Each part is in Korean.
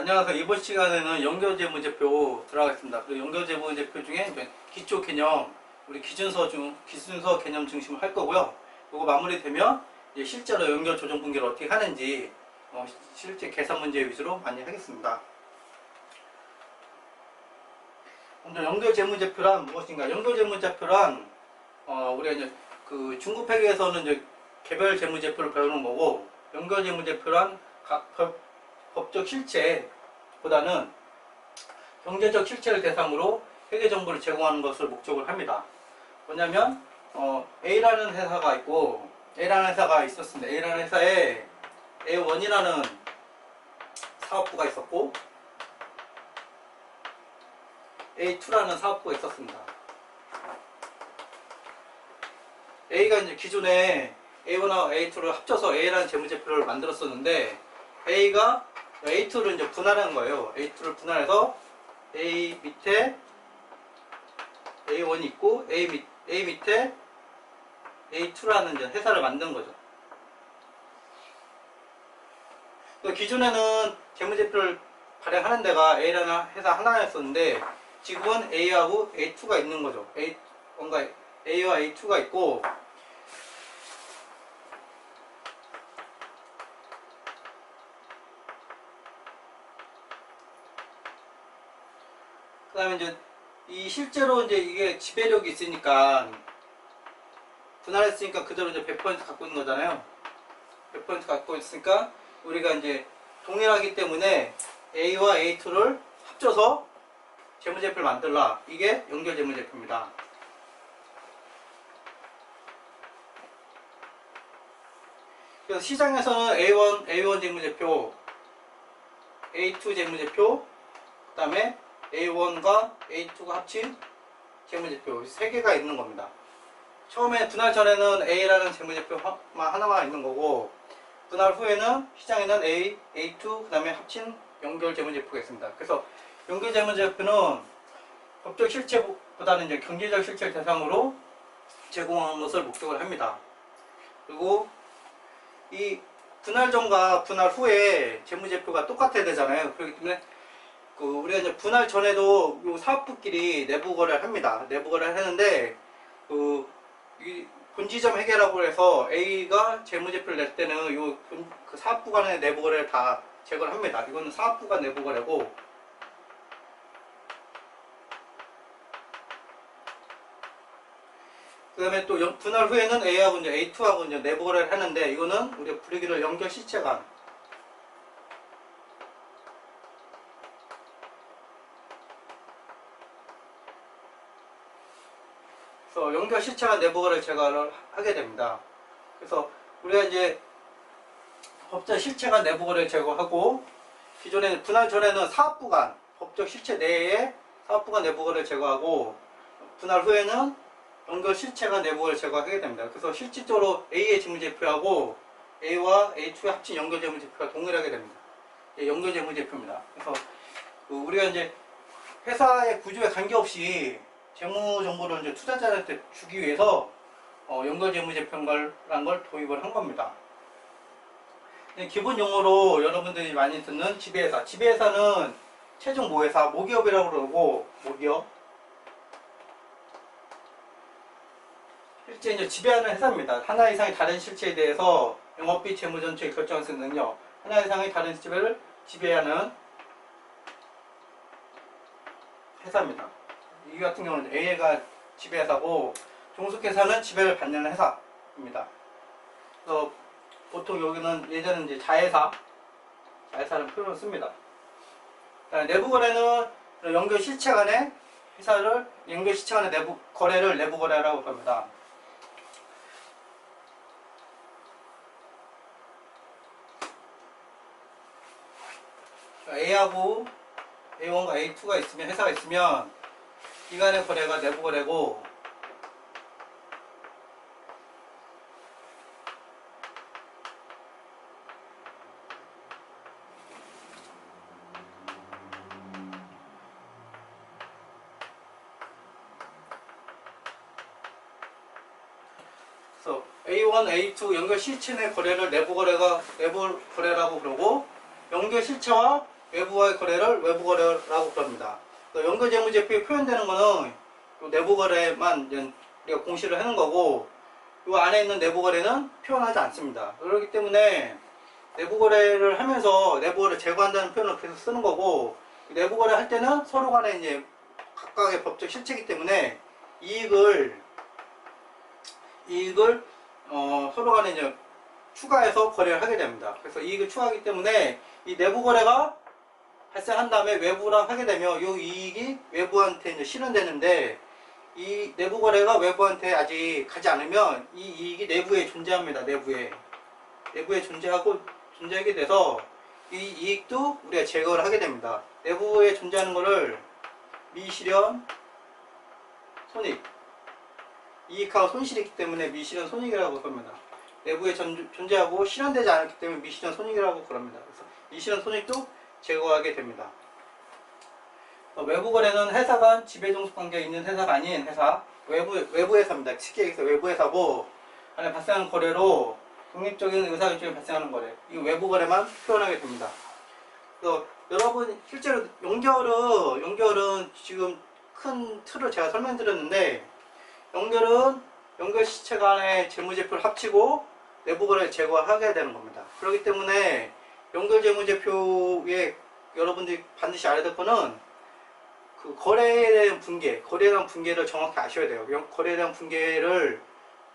안녕하세요. 이번 시간에는 연결재무제표 들어가겠습니다. 그리고 연결재무제표 중에 기초 개념, 우리 기준서 개념 중심으로 할 거고요. 이거 마무리되면 이제 실제로 연결 조정 분기를 어떻게 하는지 실제 계산 문제 위주로 많이 하겠습니다. 먼저 연결재무제표란 무엇인가? 연결재무제표란 우리가 이제 그 중급회계에서는 이제 개별 재무제표를 배우는 거고, 연결재무제표란 각 법적 실체보다는 경제적 실체를 대상으로 회계 정보를 제공하는 것을 목적으로 합니다. 뭐냐면 A라는 회사가 있고, A라는 회사가 있었습니다. A라는 회사에 A1이라는 사업부가 있었고 A2라는 사업부가 있었습니다. A가 이제 기존에 A1하고 A2를 합쳐서 A라는 재무제표를 만들었었는데, A가 A2를 이제 분할한 거예요. A2를 분할해서 A 밑에 A1이 있고 A 밑에 A2라는 이제 회사를 만든 거죠. 기존에는 재무제표를 발행하는 데가 A라는 회사 하나였었는데, 지금은 A하고 A2가 있는 거죠. 뭔가 A와 A2가 있고, 그 다음에 이제 실제로 이제 이게 지배력이 있으니까, 분할했으니까 그대로 이제 100% 갖고 있는 거잖아요. 100% 갖고 있으니까 우리가 이제 동일하기 때문에 A와 A2를 합쳐서 재무제표를 만들라. 이게 연결재무제표입니다. 그래서 시장에서는 A1 재무제표, A2 재무제표, 그 다음에 A1과 A2가 합친 재무제표 3개가 있는 겁니다. 처음에 분할 전에는 A라는 재무제표만 하나만 있는 거고, 분할 후에는 시장에는 A, A2, 그 다음에 합친 연결재무제표가 있습니다. 그래서 연결재무제표는 법적 실체보다는 이제 경제적 실체를 대상으로 제공하는 것을 목적으로 합니다. 그리고 이 분할 전과 분할 후에 재무제표가 똑같아야 되잖아요. 그렇기 때문에 우리가 이제 분할 전에도 요 사업부끼리 내부 거래를 합니다. 내부 거래를 하는데, 이 본지점 회계라고 해서 A가 재무제표를 낼 때는 그 사업부 간의 내부 거래를 다 제거를 합니다. 이거는 사업부 간 내부 거래고, 그 다음에 또 분할 후에는 A하고 이제 A2하고 이제 내부 거래를 하는데, 이거는 우리가 부르기로 연결 실체간, 연결 실체간 내부 거래를 제거를 하게 됩니다. 그래서 우리가 이제 법적 실체간 내부 거래를 제거하고, 기존에는 분할 전에는 사업부 간 법적 실체 내에 사업부 간 내부 거래를 제거하고, 분할 후에는 연결 실체간 내부 거래를 제거하게 됩니다. 그래서 실질적으로 A의 재무제표하고 A와 A2의 합친 연결 재무제표가 동일하게 됩니다. 연결 재무제표입니다. 그래서 우리가 이제 회사의 구조에 관계없이 재무 정보를 이제 투자자한테 주기 위해서 연결 재무제표라는 걸 도입을 한 겁니다. 기본 용어로 여러분들이 많이 듣는 지배회사. 지배회사는 최종 모회사, 모기업이라고 그러고, 모기업. 실제 이제 지배하는 회사입니다. 하나 이상의 다른 실체에 대해서 영업비 재무 전체를 결정할 수 있는 능력, 하나 이상의 다른 실체를 지배하는 회사입니다. 이 같은 경우는 A가 지배회사고, 종속회사는 지배를 받는 회사입니다. 그래서 보통 여기는 예전에 이제 자회사라는 표현을 씁니다. 내부 거래는 연결 실체 간의 연결 실체 간의 내부 거래를 내부 거래라고 합니다. A하고 A1과 A2가 있으면, 회사가 있으면 이 간의 거래가 내부 거래고, 그래서 A1, A2 연결 실체 내 거래를 내부 거래라고 그러고, 연결 실체와 외부와의 거래를 외부 거래라고 부릅니다. 연결 재무제표에 표현되는 거는 내부 거래만 우리가 공시를 하는 거고, 이 안에 있는 내부 거래는 표현하지 않습니다. 그렇기 때문에 내부 거래를 하면서 내부 거래 제거한다는 표현을 계속 쓰는 거고, 내부 거래 할 때는 서로 간에 이제 각각의 법적 실체이기 때문에 이익을 서로 간에 이제 추가해서 거래를 하게 됩니다. 그래서 이익을 추가하기 때문에 이 내부 거래가 발생한 다음에 외부랑 하게 되면 이 이익이 외부한테 이제 실현되는데, 이 내부 거래가 외부한테 아직 가지 않으면 이 이익이 내부에 존재합니다. 내부에 존재하게 돼서 이 이익도 우리가 제거를 하게 됩니다. 내부에 존재하는 거를 미실현 손익, 이익하고 손실이 있기 때문에 미실현 손익이라고 부릅니다. 내부에 존재하고 실현되지 않았기 때문에 미실현 손익이라고 부릅니다. 그래서 미실현 손익도 제거하게 됩니다. 외부 거래는 회사 간 지배종속 관계에 있는 회사가 아닌 회사, 외부 회사입니다. 쉽게 얘기해서 외부 회사고, 안에 발생하는 거래로 독립적인 의사결정이 발생하는 거래, 이 외부 거래만 표현하게 됩니다. 그래서 여러분 실제로 연결은 지금 큰 틀을 제가 설명드렸는데, 연결 시체 간의 재무제표를 합치고 내부 거래를 제거하게 되는 겁니다. 그렇기 때문에 연결 재무제표에 여러분들이 반드시 알아야 될 거는 그 거래에 대한 분계를 정확히 아셔야 돼요. 거래에 대한 분계를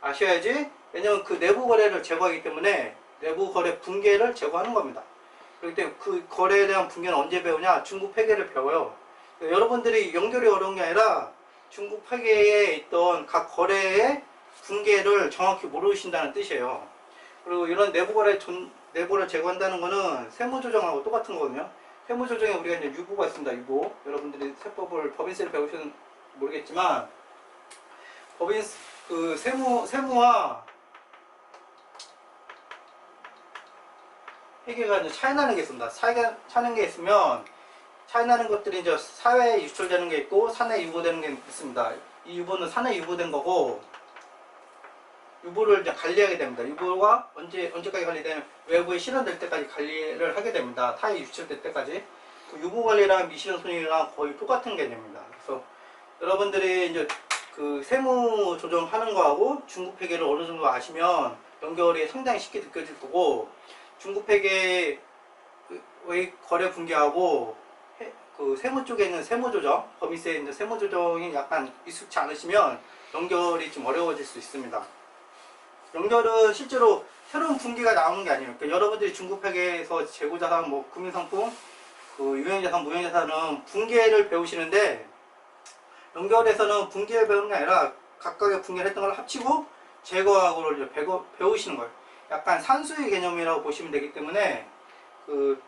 아셔야지, 왜냐면 그 내부 거래를 제거하기 때문에 내부 거래 분계를 제거하는 겁니다. 그렇기 때문에 그 거래에 대한 분계는 언제 배우냐? 중국 회계를 배워요. 여러분들이 연결이 어려운 게 아니라 중국 회계에 있던 각 거래의 분계를 정확히 모르신다는 뜻이에요. 그리고 이런 내부거래를 제거한다는 거는 세무조정하고 똑같은 거거든요. 세무조정에 우리가 이제 유보가 있습니다. 유보. 여러분들이 법인세를 배우시는 모르겠지만, 세무와 회계가 이제 차이 나는 게 있습니다. 차이나는 게 있으면, 차이 나는 것들이 이제 사회에 유출되는 게 있고, 사내에 유보되는 게 있습니다. 이 유보는 사내에 유보된 거고, 유보를 이제 관리하게 됩니다. 유보가 언제까지 관리되면 외부에 실현될 때까지 관리를 하게 됩니다. 타에 유출될 때까지. 그 유보 관리랑 미실현 손익이랑 거의 똑같은 개념입니다. 그래서 여러분들이 이제 그 세무 조정하는 거하고 중국 회계를 어느 정도 아시면 연결이 상당히 쉽게 느껴질 거고, 중국 회계의 거래 분계하고 그 세무 쪽에 있는 세무조정, 법인세에 있는 세무조정이 약간 익숙치 않으시면 연결이 좀 어려워질 수 있습니다. 연결은 실제로 새로운 분기가 나오는 게 아니에요. 그러니까 여러분들이 중국 회계에서 재고자산, 금융상품, 그 유형자산, 무형자산은 분기를 배우시는데, 연결에서는 분기를 배우는 게 아니라 각각의 분기를 했던 걸 합치고 제거하고를 배우시는 거예요. 약간 산수의 개념이라고 보시면 되기 때문에,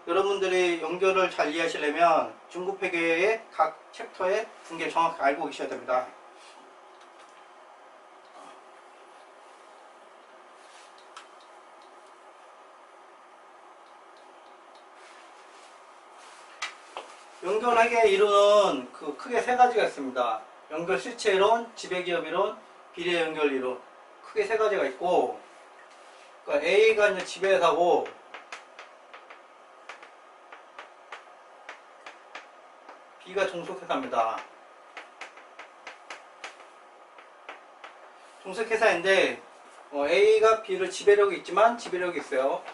여러분들이 연결을 잘 이해하시려면 중국 회계의 각 챕터의 분기를 정확히 알고 계셔야 됩니다. 연결회계 이론은 크게 세 가지가 있습니다. 연결 실체 이론, 지배기업 이론, 비례 연결 이론. 크게 세 가지가 있고, 그러니까 A가 이제 지배회사고, B가 종속회사입니다. 종속회사인데, A가 B를 지배력이 있지만 지배력이 있어요.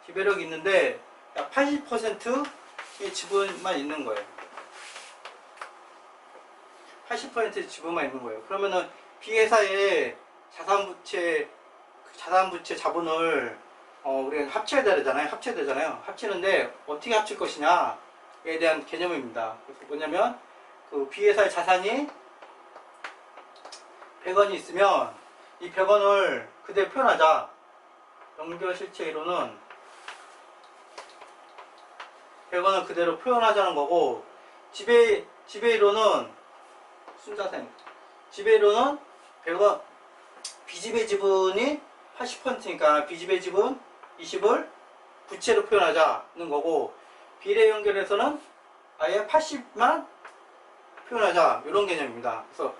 지배력이 있는데 약 80%의 지분만 있는 거예요. 80%의 지분만 있는 거예요. 그러면은 B회사의 자산부채 자본을 우리가 합쳐야 되잖아요. 합치는데 어떻게 합칠 것이냐에 대한 개념입니다. 그래서 뭐냐면 그 B회사의 자산이 100원이 있으면 이 100원을 그대로 표현하자. 연결실체 이론은 100원을 그대로 표현하자는 거고, 지배이론은 순자생. 지배이론은 100원, 비지배 지분이 80%니까 비지배 지분 20을 부채로 표현하자는 거고, 비례 연결에서는 아예 80만 표현하자, 이런 개념입니다. 그래서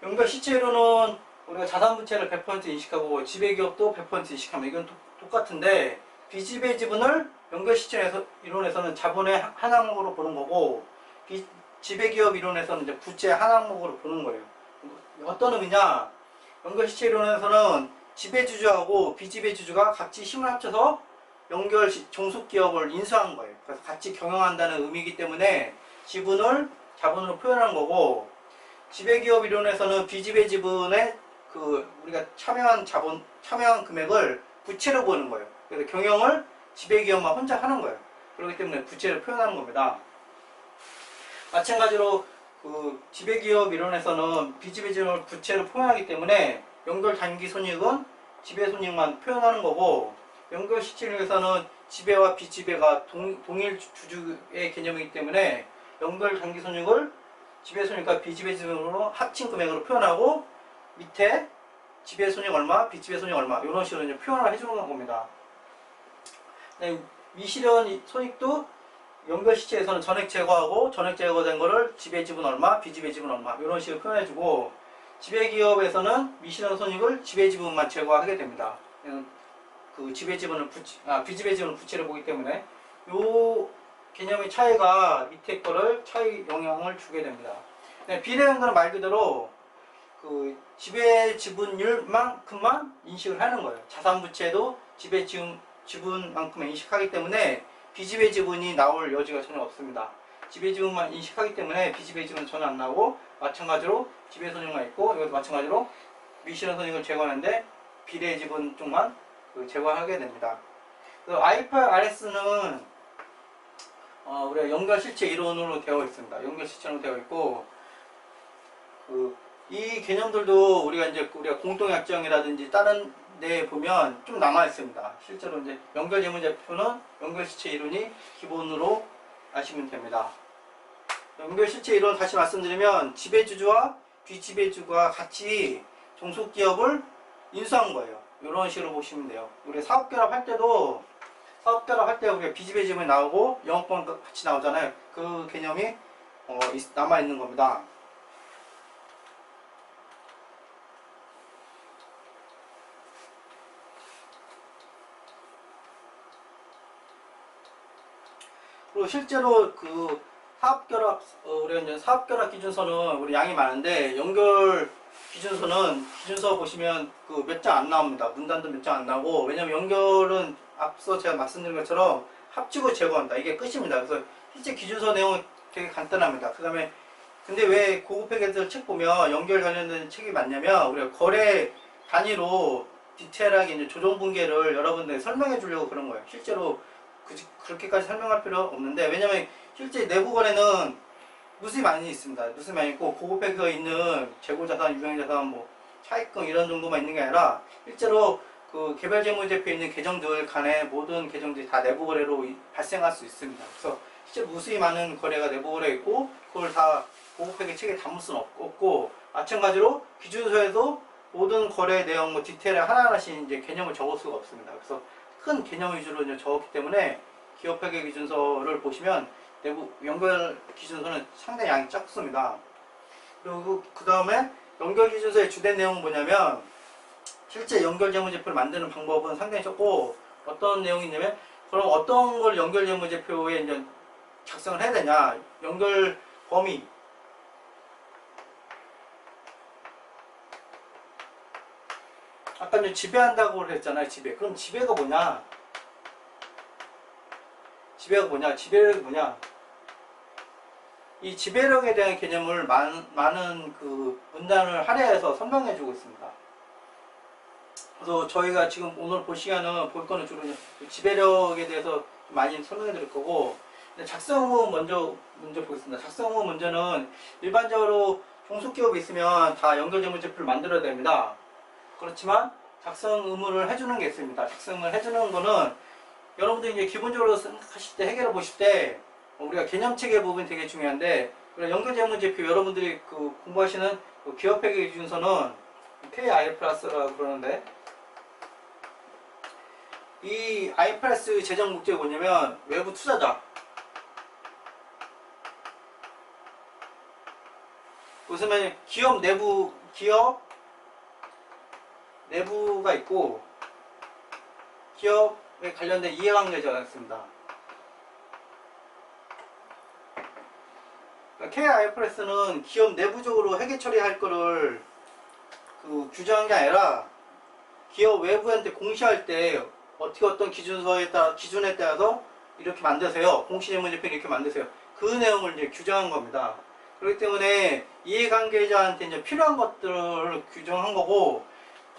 연결 시체이론은 우리가 자산부채를 100% 인식하고 지배기업도 100% 인식하면 이건 똑같은데, 비지배 지분을 연결시체 이론에서는 자본의 한 항목으로 보는 거고, 지배기업 이론에서는 이제 부채의 한 항목으로 보는 거예요. 어떤 의미냐? 연결시체 이론에서는 지배주주하고 비지배주주가 같이 힘을 합쳐서 종속기업을 인수한 거예요. 그래서 같이 경영한다는 의미이기 때문에 지분을 자본으로 표현하는 거고, 지배기업 이론에서는 비지배 지분의 우리가 참여한 금액을 부채로 보는 거예요. 그래서 경영을 지배기업만 혼자 하는 거예요. 그렇기 때문에 부채를 표현하는 겁니다. 마찬가지로 지배기업 이론에서는 비지배 지분을 부채로 표현하기 때문에 연결 단기 손익은 지배 손익만 표현하는 거고, 연결 시치론에서는 지배와 비지배가 동일 주주의 개념이기 때문에 연결 단기 손익을 지배 손익과 비지배 지분으로 합친 금액으로 표현하고, 밑에 지배 손익 얼마, 비지배 손익 얼마 이런 식으로 이제 표현을 해주는 겁니다. 미실현 손익도 연결 시체에서는 전액 제거하고, 전액 제거된 거를 지배 지분 얼마, 비지배 지분 얼마 이런 식으로 표현해주고, 지배 기업에서는 미실현 손익을 지배 지분만 제거하게 됩니다. 비지배 지분을 부채로 보기 때문에 요 개념의 차이가 밑에 거를 차이 영향을 주게 됩니다. 비례연결은 말 그대로 지배 지분율만큼만 인식을 하는 거예요. 자산 부채도 지배 지분만큼 인식하기 때문에 비지배 지분이 나올 여지가 전혀 없습니다. 지배 지분만 인식하기 때문에 비지배 지분은 전혀 안 나오고, 마찬가지로 지배 손익만 있고, 이것도 마찬가지로 미실현 손익을 제거하는데 비례 지분 쪽만 제거하게 됩니다. IFRS는 우리가 연결실체 이론으로 되어 있습니다. 연결실체로 되어 있고, 이 개념들도 우리가 공동약정이라든지 다른 데 보면 좀 남아 있습니다. 실제로 이제 연결재무제표는 연결실체 이론이 기본으로 아시면 됩니다. 연결실체 이론 다시 말씀드리면, 지배주주와 비지배주가 같이 종속기업을 인수한 거예요. 이런 식으로 보시면 돼요. 우리 사업결합 할 때도 우리가 비지배 지분이 나오고 영업권 같이 나오잖아요. 그 개념이 남아 있는 겁니다. 그리고 실제로 우리가 이제 사업결합 기준서는 우리 양이 많은데, 연결 기준서 보시면 몇 장 안 나옵니다. 문단도 몇 장 안 나오고, 왜냐면 연결은 앞서 제가 말씀드린 것처럼 합치고 제거한다. 이게 끝입니다. 그래서 실제 기준서 내용은 되게 간단합니다. 근데 왜 고급회계들 책 보면 연결 관련된 책이 많냐면, 우리가 거래 단위로 디테일하게 이제 조정 분계를 여러분들 설명해 주려고 그런 거예요. 실제로 그렇게까지 설명할 필요 없는데, 왜냐면 실제 내부 거래는 무수히 많이 있습니다. 무수히 많이 있고, 고급회계가 있는 재고자산, 유형자산, 차익금 이런 정도만 있는 게 아니라, 실제로 개별재무제표에 있는 계정들 간의 모든 계정들이 다 내부 거래로 발생할 수 있습니다. 그래서 실제 무수히 많은 거래가 내부 거래에 있고, 그걸 다 고급회계 책에 담을 수는 없고, 마찬가지로 기준서에도 모든 거래 내용 디테일에 하나하나씩 이제 개념을 적을 수가 없습니다. 그래서 큰 개념 위주로 이제 적었기 때문에 기업회계 기준서를 보시면 내부 연결 기준서는 상당히 양이 작습니다. 그리고 그 다음에 연결 기준서의 주된 내용은 뭐냐면, 실제 연결 재무제표를 만드는 방법은 상당히 적고, 어떤 내용이 있냐면, 그럼 어떤 걸 연결 재무제표에 이제 작성을 해야 되냐? 연결 범위. 아까 이제 지배한다고 했잖아요. 지배. 그럼 지배가 뭐냐? 지배력이 뭐냐? 이 지배력에 대한 개념을 많은 문단을 할애해서 설명해주고 있습니다. 그래서 저희가 지금 오늘 볼 거는 주로 지배력에 대해서 많이 설명해 드릴 거고, 작성 의무 먼저 보겠습니다. 작성 의무 먼저는 일반적으로 종속기업이 있으면 다 연결재무제표를 만들어야 됩니다. 그렇지만 작성 의무를 해주는 게 있습니다. 작성을 해주는 거는 여러분들이 이제 기본적으로 생각하실 때, 해결해 보실 때, 우리가 개념체계 부분이 되게 중요한데, 연결재무제표 여러분들이 공부하시는 기업회계 기준서는 KIFRS라고 그러는데, 이 IFRS 제정 목적이 뭐냐면 외부 투자자, 무슨 기업 내부가 있고, 기업에 관련된 이해관계자가 있습니다. KIFRS는 기업 내부적으로 회계 처리할 거를 그 규정한 게 아니라 기업 외부한테 공시할 때 어떻게 어떤 기준에 따라서 이렇게 만드세요. 공시재무제표를 이렇게 만드세요. 그 내용을 이제 규정한 겁니다. 그렇기 때문에 이해관계자한테 이제 필요한 것들을 규정한 거고,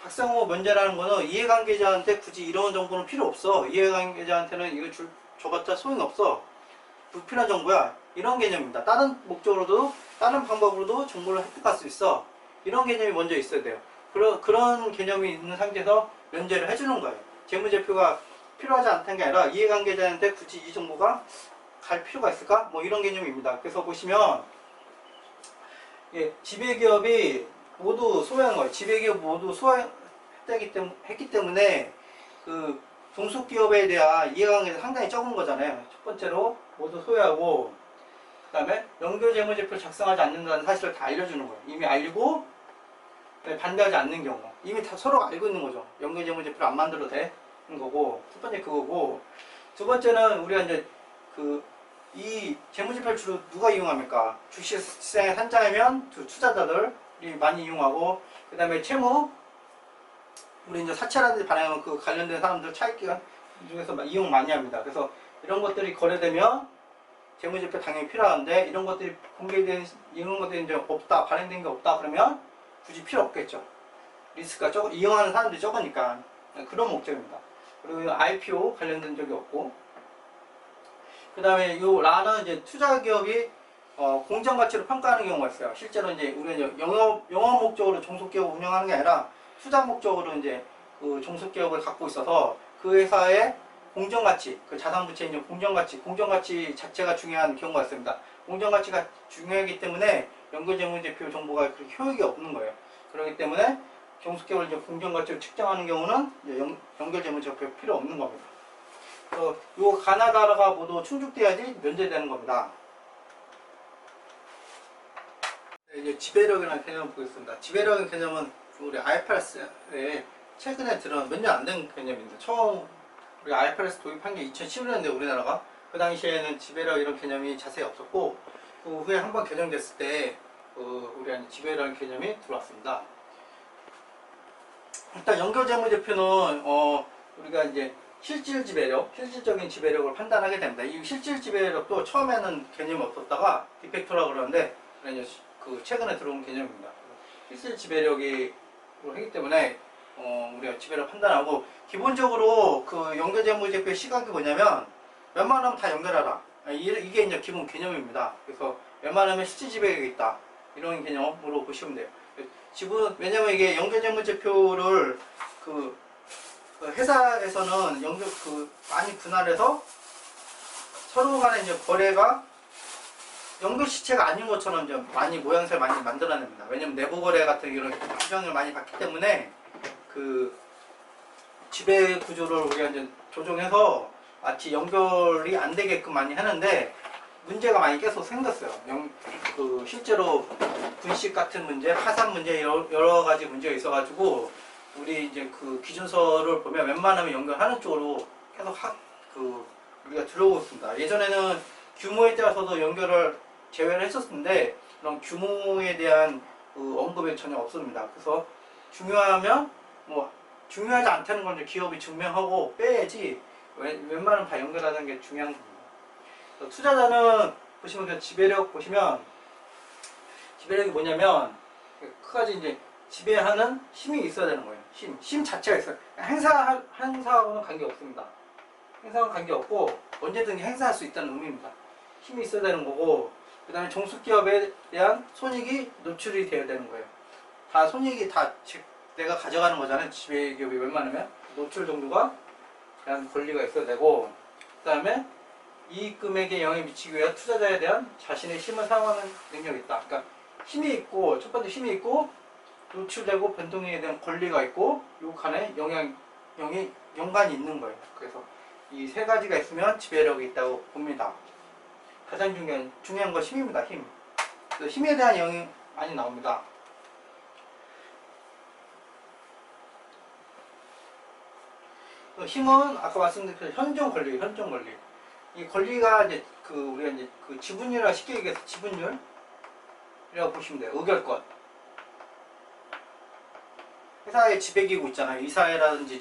작성후 면제라는 거는 이해관계자한테 굳이 이런 정보는 필요 없어. 이해관계자한테는 이거 줘봤자 소용이 없어. 불필요한 정보야. 이런 개념입니다. 다른 목적으로도, 다른 방법으로도 정보를 획득할 수 있어. 이런 개념이 먼저 있어야 돼요. 그런 개념이 있는 상태에서 면제를 해주는 거예요. 재무제표가 필요하지 않다는 게 아니라 이해관계자한테 굳이 이 정보가 갈 필요가 있을까? 뭐 이런 개념입니다. 그래서 보시면 지배기업이 모두 소유한 거예요. 지배기업 모두 소유했기 때문에 그 종속기업에 대한 이해관계가 상당히 적은 거잖아요. 첫 번째로 모두 소유하고, 그 다음에 연결재무제표를 작성하지 않는다는 사실을 다 알려주는 거예요. 이미 알고 반대하지 않는 경우, 이미 다 서로 알고 있는 거죠. 연결재무제표를 안 만들어도 되는 거고, 첫 번째 그거고, 두 번째는 우리가 이제 이 재무제표를 주로 누가 이용합니까? 주식시장에 산자이면 투자자들이 많이 이용하고, 그 다음에 채무, 우리 이제 사채라는 데 반영하면 그 관련된 사람들 차익기간 중에서 이용 많이 합니다. 그래서 이런 것들이 거래되면 재무제표 당연히 필요한데, 이런 것들이 공개된, 이런 것들이 이제 없다, 발행된 게 없다 그러면 굳이 필요 없겠죠. 리스크가 이용하는 사람들이 적으니까. 그런 목적입니다. 그리고 IPO 관련된 적이 없고, 그 다음에 요 라는 이제 투자기업이 공정가치로 평가하는 경우가 있어요. 실제로 이제 우리가 이제 영업 목적으로 종속기업을 운영하는 게 아니라 투자 목적으로 이제 그 종속기업을 갖고 있어서 그 회사의 공정가치, 그 자산부채의 이제 공정가치 자체가 중요한 경우가 있습니다. 공정가치가 중요하기 때문에 연결재무제표 정보가 그렇게 효익이 없는 거예요. 그렇기 때문에 종속기업을 이제 공정가치로 측정하는 경우는 이제 연결재무제표 필요 없는 겁니다. 그래서 요 가나다라가 모두 충족돼야지 면제되는 겁니다. 이제 지배력이라는 개념을 보겠습니다. 지배력의 개념은 우리 IFRS에 최근에 들어온 몇 년 안 된 개념입니다. 처음 우리 IFRS 도입한 게 2011년인데 우리나라가 그 당시에는 지배력 이런 개념이 자세히 없었고, 그 후에 한번 개정됐을 때 우리가 지배력의 개념이 들어왔습니다. 일단 연결재무제표는 우리가 이제 실질적인 지배력을 판단하게 됩니다. 이 실질 지배력도 처음에는 개념이 없었다가 디펙토라고 그러는데 이제 그 최근에 들어온 개념입니다. 실질 지배력이 하기 때문에 우리가 지배력 판단하고, 기본적으로 그 연결재무제표의 시각이 뭐냐면 웬만하면 다 연결하라. 이게 이제 기본 개념입니다. 그래서 웬만하면 실질 지배력이 있다. 이런 개념으로 보시면 돼요. 왜냐면 이게 연결재무제표를 그 회사에서는 많이 분할해서 서로 간에 이제 거래가 연결시체가 아닌 것처럼 이제 많이 모양새를 많이 만들어냅니다. 왜냐면 내부 거래 같은 이런 규정을 많이 받기 때문에 그 지배 구조를 우리가 이제 조정해서 마치 연결이 안 되게끔 많이 하는데, 문제가 많이 계속 생겼어요. 실제로 분식 같은 문제, 파산 문제, 여러 가지 문제가 있어가지고 우리 이제 그 기준서를 보면 웬만하면 연결하는 쪽으로 계속 우리가 들어오고 있습니다. 예전에는 규모에 따라서도 연결을 제외를 했었는데 그런 규모에 대한 언급이 전혀 없습니다. 그래서 중요하면 중요하지 않다는 건 이제 기업이 증명하고 빼야지 웬만하면 다 연결하는 게 중요한 겁니다. 투자자는 보시면 그 지배력 보시면, 지배력이 뭐냐면 끝까지 이제 지배하는 힘이 있어야 되는 거예요. 힘 자체가 있어요. 행사하고는 관계 없습니다. 행사하고는 관계 없고 언제든지 행사할 수 있다는 의미입니다. 힘이 있어야 되는 거고, 그 다음에 종속기업에 대한 손익이 노출이 되어야 되는 거예요. 다 손익이 내가 가져가는 거잖아요. 지배기업이 웬만하면 노출 정도가 대한 권리가 있어야 되고, 그 다음에 이익 금액에 영향을 미치기 위해 투자자에 대한 자신의 힘을 사용하는 능력이 있다. 그러니까 힘이 있고, 첫 번째 힘이 있고 노출되고 변동에 대한 권리가 있고, 요 간에 연관이 있는 거예요. 그래서 이 세 가지가 있으면 지배력이 있다고 봅니다. 가장 중요한 건 힘입니다. 힘. 그래서 힘에 대한 영향이 많이 나옵니다. 힘은 아까 말씀드린 현존 권리. 이 권리가 이제 우리가 이제 그 지분율이라 쉽게 얘기해서 지분율, 보시면 돼요. 의결권. 회사의 지배기구 있잖아요. 이사회라든지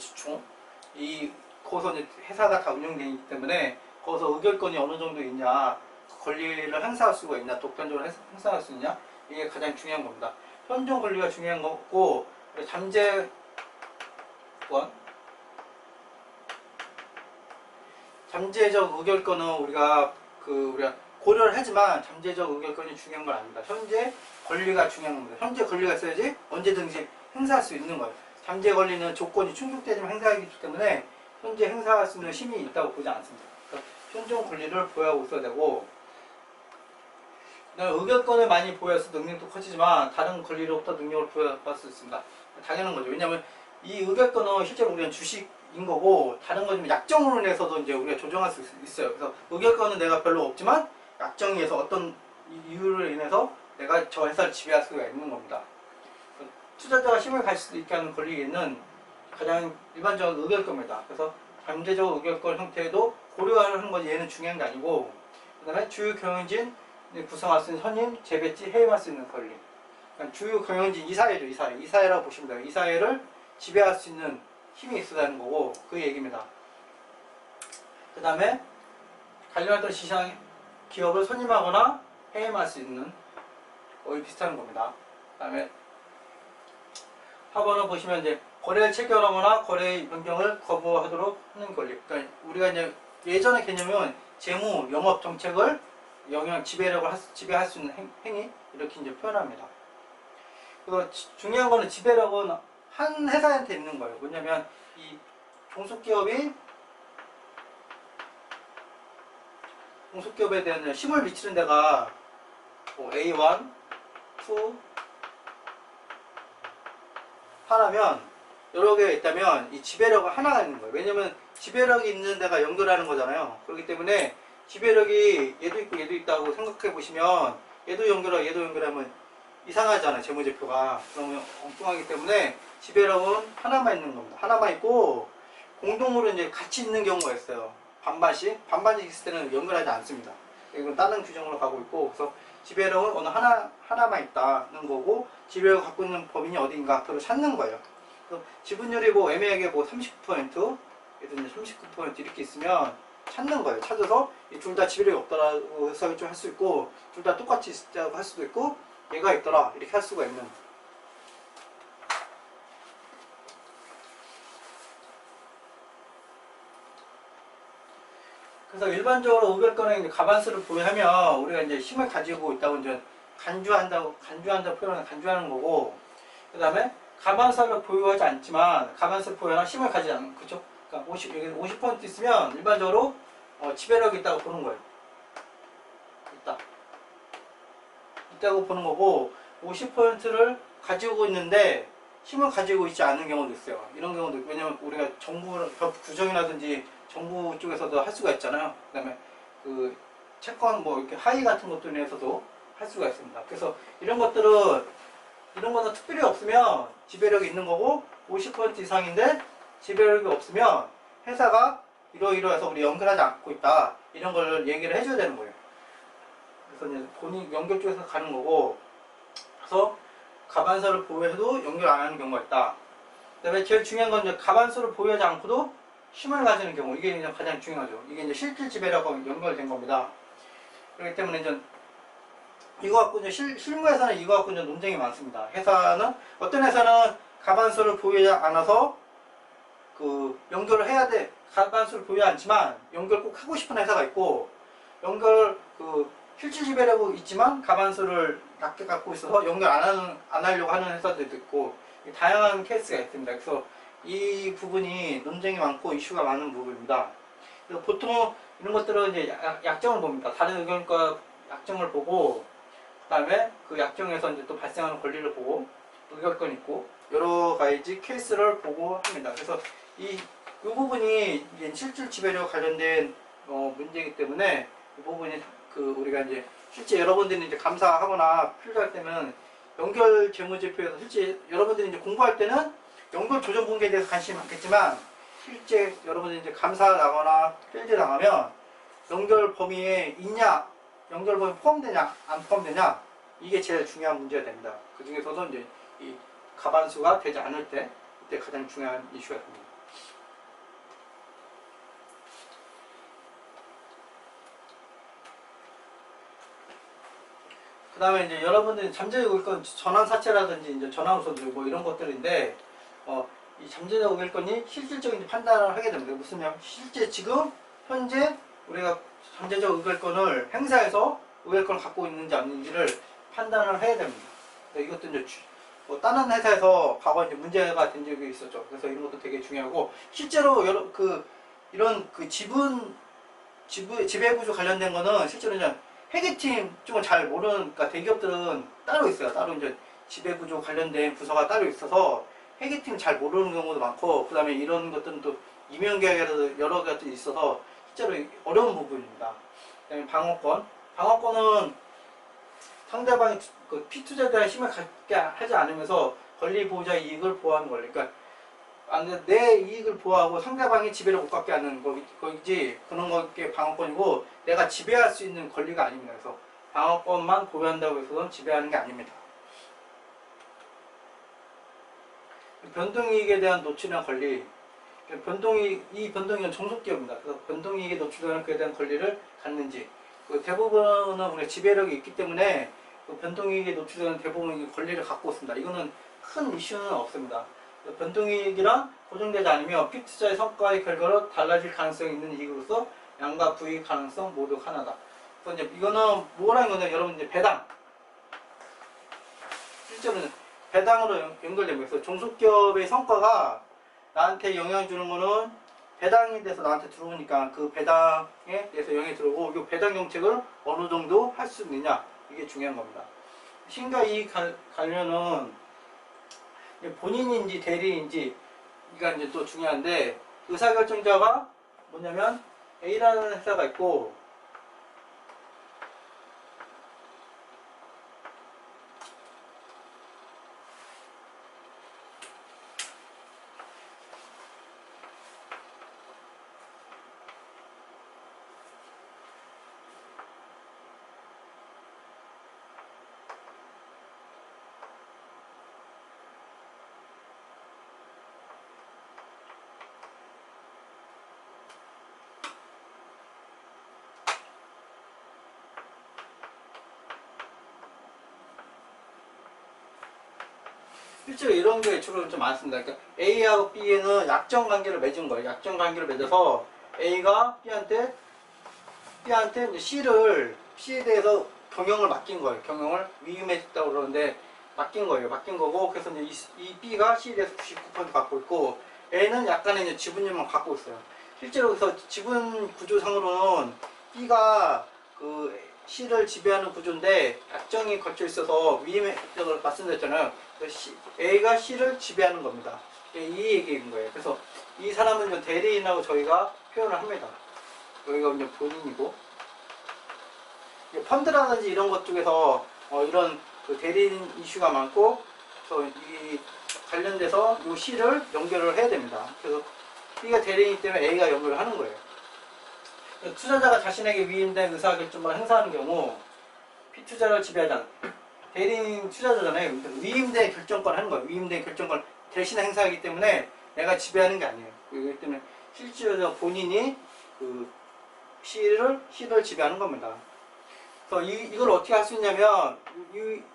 거기서 이제 회사가 다 운영되기 때문에 거기서 의결권이 어느 정도 있냐, 권리를 행사할 수가 있냐, 독단적으로 행사할 수 있냐, 이게 가장 중요한 겁니다. 현존 권리가 중요한 거고, 잠재권, 잠재적 의결권은 우리가 고려를 하지만 잠재적 의결권이 중요한 건 아닙니다. 현재 권리가 중요한 겁니다. 현재 권리가 있어야지 언제든지 행사할 수 있는 거예요. 잠재 권리는 조건이 충족되지만 행사하기 때문에 현재 행사할 수 있는 힘이 있다고 보지 않습니다. 그러니까 현존 권리를 보유하고 있어야 되고, 의결권을 많이 보유해서 능력도 커지지만 다른 권리로부터 능력을 부여할 수 있습니다. 당연한 거죠. 왜냐하면 이 의결권은 실제로 우리는 주식인 거고, 다른 거지만 약정으로 인해서도 이제 우리가 조정할 수 있어요. 그래서 의결권은 내가 별로 없지만 약정에 의해서 어떤 이유로 인해서 내가 저 회사를 지배할 수가 있는 겁니다. 투자자가 힘을 가질 수 있게 하는 권리는 가장 일반적인 의결권입니다. 그래서 잠재적 의결권 형태도 고려하는 것이 얘는 중요한 게 아니고, 그 다음에 주요 경영진 구성할 수 있는 선임, 재배치, 해임할 수 있는 권리. 그러니까 주요 경영진 이사회죠. 이사회라고 보시면 돼요. 이사회를 지배할 수 있는 힘이 있어야 하는 거고, 그 얘기입니다. 그 다음에 관련했던 시장 기업을 선임하거나 해임할 수 있는 거의 비슷한 겁니다. 그 다음에 하번을 보시면 이제 거래를 체결하거나 거래 변경을 거부하도록 하는 권리. 그러니까 우리가 이제 예전의 개념은 재무, 영업 정책을 지배할 수 있는 행위, 이렇게 이제 표현합니다. 그리고 중요한 거는 지배력은 한 회사한테 있는 거예요. 뭐냐면 이 종속기업에 대한 힘을 미치는 데가 A1, 2, 하나면 여러 개가 있다면 이 지배력은 하나가 있는 거예요. 왜냐면 지배력이 있는 데가 연결하는 거잖아요. 그렇기 때문에 지배력이 얘도 있고 얘도 있다고 생각해 보시면 얘도 연결하면 이상하잖아요. 재무제표가. 그러면 엉뚱하기 때문에 지배력은 하나만 있는 겁니다. 하나만 있고 공동으로 이제 같이 있는 경우가 있어요. 반반씩 있을 때는 연결하지 않습니다. 이건 다른 규정으로 가고 있고, 그래서 지배력은 어느 하나만 있다는 거고, 지배력을 갖고 있는 법인이 어딘가 그걸 찾는 거예요. 그래서 지분율이 애매하게 39%, 예를 들면 39% 이렇게 있으면 찾는 거예요. 찾아서 둘 다 지배력이 없더라고 해서 할 수 있고, 둘 다 똑같이 있다고 할 수도 있고, 얘가 있더라 이렇게 할 수가 있는. 그래서 일반적으로 의결권에 가반수를 보유하면 우리가 이제 힘을 가지고 있다고 이제 간주한다 표현은 간주하는 거고, 그 다음에 가반수를 보유하지 않지만 가반수를 보유하나 힘을 가지지 않는, 그죠? 그러니까 50% 있으면 일반적으로 지배력이 있다고 보는 거예요. 있다고 보는 거고, 50%를 가지고 있는데 힘을 가지고 있지 않은 경우도 있어요. 이런 경우도, 왜냐면 우리가 정부 규정이라든지 정부 쪽에서도 할 수가 있잖아요. 그 다음에 그 채권 이렇게 하위 같은 것들에 대해서도 할 수가 있습니다. 그래서 이런 거는 특별히 없으면 지배력이 있는 거고, 50% 이상인데 지배력이 없으면 회사가 이러이러해서 우리 연결하지 않고 있다, 이런 걸 얘기를 해줘야 되는 거예요. 그래서 이제 본인 연결 쪽에서 가는 거고, 그래서 가반수를 보유해도 연결 안 하는 경우가 있다. 그 다음에 제일 중요한 건 이제 가반수를 보유하지 않고도 힘을 가지는 경우, 이게 이제 가장 중요하죠. 이게 이제 실질 지배력하고 연결된 겁니다. 그렇기 때문에 이제 이거 갖고 이제 실무에서는 이거 갖고 이제 논쟁이 많습니다. 어떤 회사는 가반수를 보유하지 않아서 연결을 해야 돼. 가반수를 보유하지 않지만 연결 꼭 하고 싶은 회사가 있고, 실질 지배력은 있지만 가반수를 낮게 갖고 있어서 연결 안 하려고 하는 회사들도 있고, 다양한 케이스가 있습니다. 그래서 이 부분이 논쟁이 많고 이슈가 많은 부분입니다. 그래서 보통 이런 것들은 이제 약정을 봅니다. 다른 의견과 약정을 보고, 그 다음에 그 약정에서 이제 또 발생하는 권리를 보고, 의결권 있고, 여러 가지 케이스를 보고 합니다. 그래서 이 부분이 실질 지배력 관련된 문제이기 때문에 이 부분이 우리가 이제 실제 여러분들이 이제 감사하거나 필요할 때는 연결 재무제표에서 실제 여러분들이 이제 공부할 때는 연결 조정 공개에 대해서 관심이 많겠지만, 실제 여러분들이 이제 감사 나거나 필드 나가면 연결 범위에 있냐, 연결 범위 포함되냐 안 포함되냐, 이게 제일 중요한 문제가 됩니다. 그 중에서도 이제 이 가반수가 되지 않을 때 이때 가장 중요한 이슈가 됩니다. 그 다음에 이제 여러분들이 잠재적 우길권 전환사채라든지 이제 전환우선들 뭐 이런 것들인데 이 잠재적 우길권이 실질적인 판단을 하게 됩니다. 무슨 말? 실제 지금 현재 우리가 잠재적 우길권을 행사해서 우길권을 갖고 있는지 없는지를 판단을 해야 됩니다. 이것도 이제 다른 회사에서 과거 이제 문제가 된 적이 있었죠. 그래서 이런 것도 되게 중요하고 실제로 이런 그 지배구조 관련된 거는 실제로 이제 회계팀 쪽은 잘 모르는, 그러니까 대기업들은 따로 있어요. 따로 이제 지배구조 관련된 부서가 따로 있어서 회계팀 잘 모르는 경우도 많고, 그 다음에 이런 것들은 또 임용계약이라도 여러 가지 있어서 실제로 어려운 부분입니다. 그 다음에 방어권은 상대방이 그 피투자에 대한 힘을 갖게 하지 않으면서 권리 보호자 이익을 보호하는 권리. 그러니까 내 이익을 보호하고 상대방이 지배를 못 갖게 하는 거지, 그런 게 방어권이고 내가 지배할 수 있는 권리가 아닙니다. 그래서 방어권만 보호한다고 해서는 지배하는 게 아닙니다. 변동이익에 대한 노출이나 권리. 이 변동이익은 종속기업입니다. 그래서 변동이익에 노출되는 그에 대한 권리를 갖는지. 대부분은 우리가 지배력이 있기 때문에 변동이익에 노출되는 대부분 권리를 갖고 있습니다. 이거는 큰 이슈는 없습니다. 변동이익이란 고정되지 않으며 피투자의 성과의 결과로 달라질 가능성이 있는 이익으로서 양가 부익 가능성 모두 하나다. 그래서 이제 이거는 뭐라는 거냐, 여러분 이제 배당. 실제로는 배당으로 연결됩니다. 그래서 종속기업의 성과가 나한테 영향을 주는 거는 배당에 대해서 나한테 들어오니까 그 배당에 대해서 영향이 들어오고, 이 배당 정책을 어느 정도 할 수 있느냐, 이게 중요한 겁니다. 신과 이익 관련은 본인인지 대리인지 이가 이제 또 중요한데, 의사결정자가 뭐냐면 A라는 회사가 있고 실제로 이런 게 주로 좀 많습니다. 그러니까 A하고 B에는 약정 관계를 맺은 거예요. 약정 관계를 맺어서 A가 B한테 이제 C에 대해서 경영을 맡긴 거예요. 경영을 위임해줬다고 그러는데 맡긴 거예요. 맡긴 거고, 그래서 이제 이 B가 C에 대해서 99% 갖고 있고, A는 약간의 이제 지분율만 갖고 있어요. 실제로 그래서 지분 구조상으로는 B가 그 C를 지배하는 구조인데 약정이 걸쳐 있어서 위임을 말씀드렸잖아요. A가 C를 지배하는 겁니다. 이 얘기인 거예요. 그래서 이 사람은 대리인하고 저희가 표현을 합니다. 여기가 이제 본인이고, 펀드라든지 이런 것 쪽에서 이런 그 대리인 이슈가 많고, 그래서 이 관련돼서 이 C를 연결을 해야 됩니다. 그래서 B가 대리인이기 때문에 A가 연결을 하는 거예요. 투자자가 자신에게 위임된 의사결정을 행사하는 경우 피투자를 지배하지 않는 대리인 투자자잖아요. 위임된 결정권 하는 거예요. 위임된 결정권 대신 행사하기 때문에 내가 지배하는 게 아니에요. 그렇기 때문에 실질적으로 본인이 그 C를 지배하는 겁니다. 그래서 이걸 어떻게 할 수 있냐면,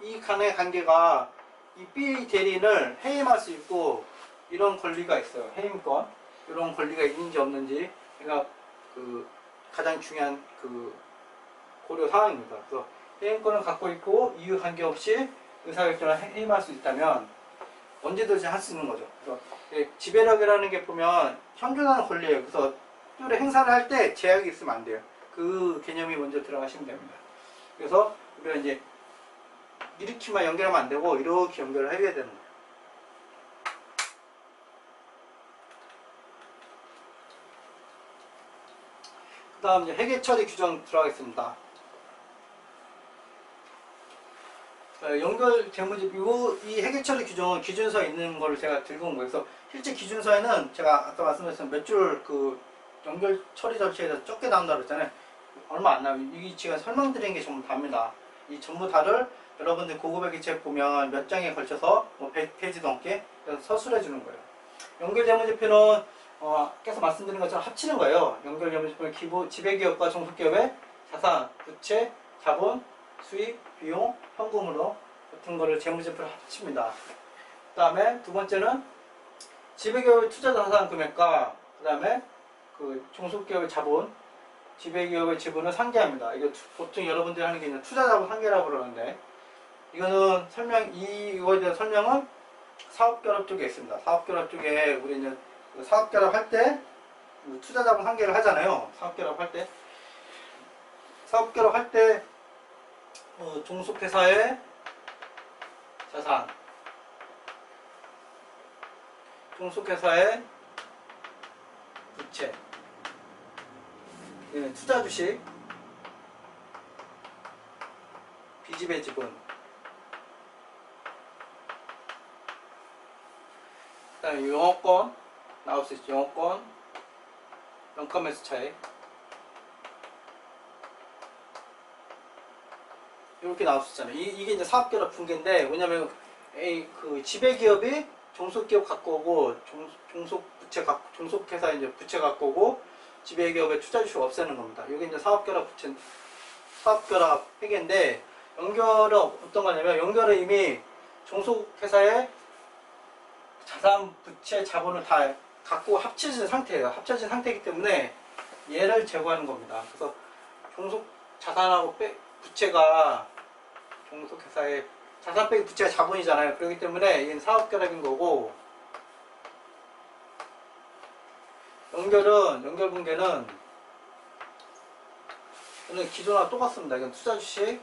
이 간의 관계가 이 B 대리인을 해임할 수 있고, 이런 권리가 있어요. 해임권. 이런 권리가 있는지 없는지, 그러니까 그 가장 중요한 그 고려 사항입니다. 그래서 해임권을 갖고 있고 이유 관계없이 의사결정을 해임할 수 있다면 언제든지 할 수 있는 거죠. 그래서 지배력이라는 게 보면 현존하는 권리예요. 그래서 뚜레 행사를 할 때 제약이 있으면 안 돼요. 그 개념이 먼저 들어가시면 됩니다. 그래서 우리가 이제 이렇게만 연결하면 안 되고 이렇게 연결을 해야 되는 거예요. 그 다음 이제 회계 처리 규정 들어가겠습니다. 연결 재무집, 이 회계 처리 규정은 기준서에 있는 거를 제가 들고 온 거예요. 그래서 실제 기준서에는 제가 아까 말씀드렸던 몇 줄 그 연결 처리 절차에서 적게 나온다고 그랬잖아요. 얼마 안 나와요. 이게 제가 설명드린 게 전부 답니다. 이 전부 다를 여러분들 고급회계책 보면 몇 장에 걸쳐서 뭐 100페이지도 넘게 서술해 주는 거예요. 연결재무제표는 계속 말씀드린 것처럼 합치는 거예요. 연결재무제표는 지배기업과 종속기업의 자산, 부채, 자본, 수입, 비용, 현금으로 같은 거를 재무제표를 합칩니다. 그 다음에 두 번째는 지배기업의 투자자산 금액과 그 다음에 그 종속기업의 자본, 지배기업의 지분을 상계합니다. 이거 보통 여러분들이 하는 게 투자자본 상계라고 그러는데, 이거는 이거에 대한 설명은 사업결합 쪽에 있습니다. 사업결합 쪽에 우리는 사업결합 할 때 투자자본 상계를 하잖아요. 사업결합 할 때 종속회사의 자산, 종속회사의 부채, 투자 주식, 비지배 지분, 그다음에 영업권 나올 수 있죠. 영업권, 영가매수 차익, 이렇게 나올 수 있잖아요. 이게 이제 사업결합 분계인데, 왜냐면 그 지배기업이 종속기업 갖고 오고 종속회사 이제 부채 갖고 오고 지배기업의 투자주식 없애는 겁니다. 이게 이제 사업결합 회계인데, 연결은 어떤 거냐면, 연결은 이미 종속회사의 자산, 부채, 자본을 다 갖고 합쳐진 상태예요. 합쳐진 상태이기 때문에 얘를 제거하는 겁니다. 그래서 종속 자산하고 부채가 종속회사의 자산 빼기 부채가 자본이잖아요. 그렇기 때문에 얘는 사업결합인 거고, 연결 분계는 기존하고 똑같습니다. 이건 투자 주식,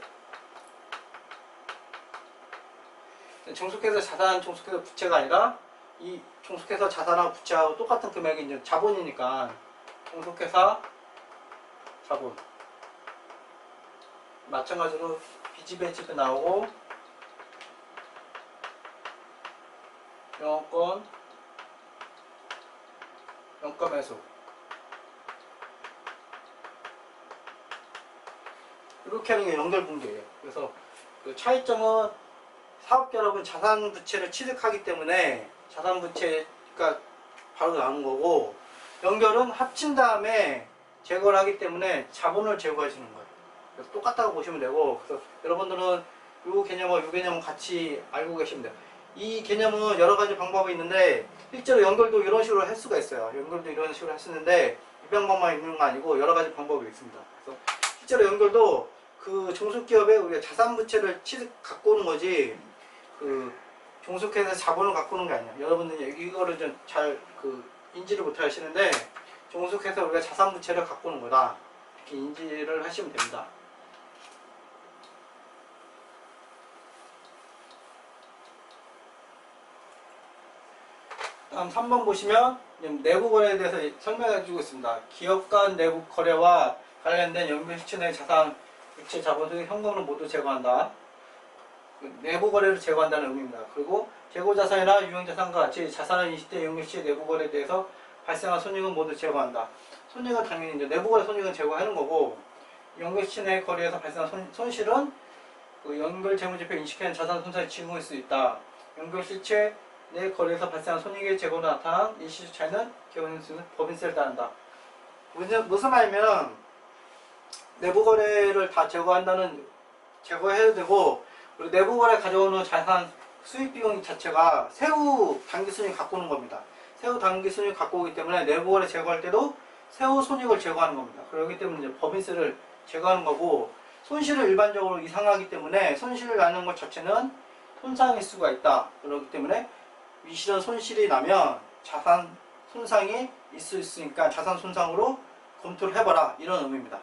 종속회사 자산, 종속회사 부채가 아니라 이 종속회사 자산하고 부채하고 똑같은 금액이 이제 자본이니까 종속회사 자본, 마찬가지로 비지배 지분 나오고, 영업권, 영가매수, 이렇게 하는 게 연결분계예요. 그래서 그 차이점은 사업결합은 자산 부채를 취득하기 때문에 자산 부채가 바로 나오는 거고, 연결은 합친 다음에 제거를 하기 때문에 자본을 제거해 주는 거예요. 그래서 똑같다고 보시면 되고, 그래서 여러분들은 이 개념은 같이 알고 계시면 돼요. 이 개념은 여러 가지 방법이 있는데, 실제로 연결도 이런 식으로 할 수가 있어요. 연결도 이런 식으로 할 수 있는데, 이 방법만 있는 거 아니고 여러 가지 방법이 있습니다. 그래서 실제로 연결도 그 종속기업에 우리가 자산 부채를 갖고 오는 거지, 그 종속회사 자본을 갖고 오는 게 아니야. 여러분들이 이거를 좀 잘 인지를 못 하시는데, 종속회사 우리가 자산 부채를 갖고 오는 거다, 이렇게 인지를 하시면 됩니다. 다음 3번 보시면 내부 거래에 대해서 설명해 주고 있습니다. 기업 간 내부 거래와 관련된 연결시체 내 자산, 부채, 자본 등의 현금을 모두 제거한다. 내부 거래를 제거한다는 의미입니다. 그리고 재고자산이나 유형자산과 같이 자산을 인식된 연결시체 내부 거래에 대해서 발생한 손익은 모두 제거한다. 손익은 당연히 이제 내부 거래 손익은 제거하는 거고, 연결시체 내 거래에서 발생한 손실은 그 연결 재무제표 인식한 자산 손상의 징후일 수 있다. 연결시체 내 거래에서 발생한 손익의 제거로 나타난 일시적 차이는 기업인수는 법인세를 따른다. 무슨 말이면, 내부 거래를 다 제거해야 되고, 그리고 내부 거래 가져오는 자산 수입 비용 자체가 세후 단기 순이익 갖고 오는 겁니다. 세후 단기 순이익 갖고 오기 때문에 내부 거래 제거할 때도 세후 손익을 제거하는 겁니다. 그렇기 때문에 이제 법인세를 제거하는 거고, 손실을 일반적으로 이상하기 때문에 손실을 나는 것 자체는 손상일 수가 있다. 그렇기 때문에 미실현 손실이 나면 자산 손상이 있을 수 있으니까 자산 손상으로 검토를 해봐라, 이런 의미입니다.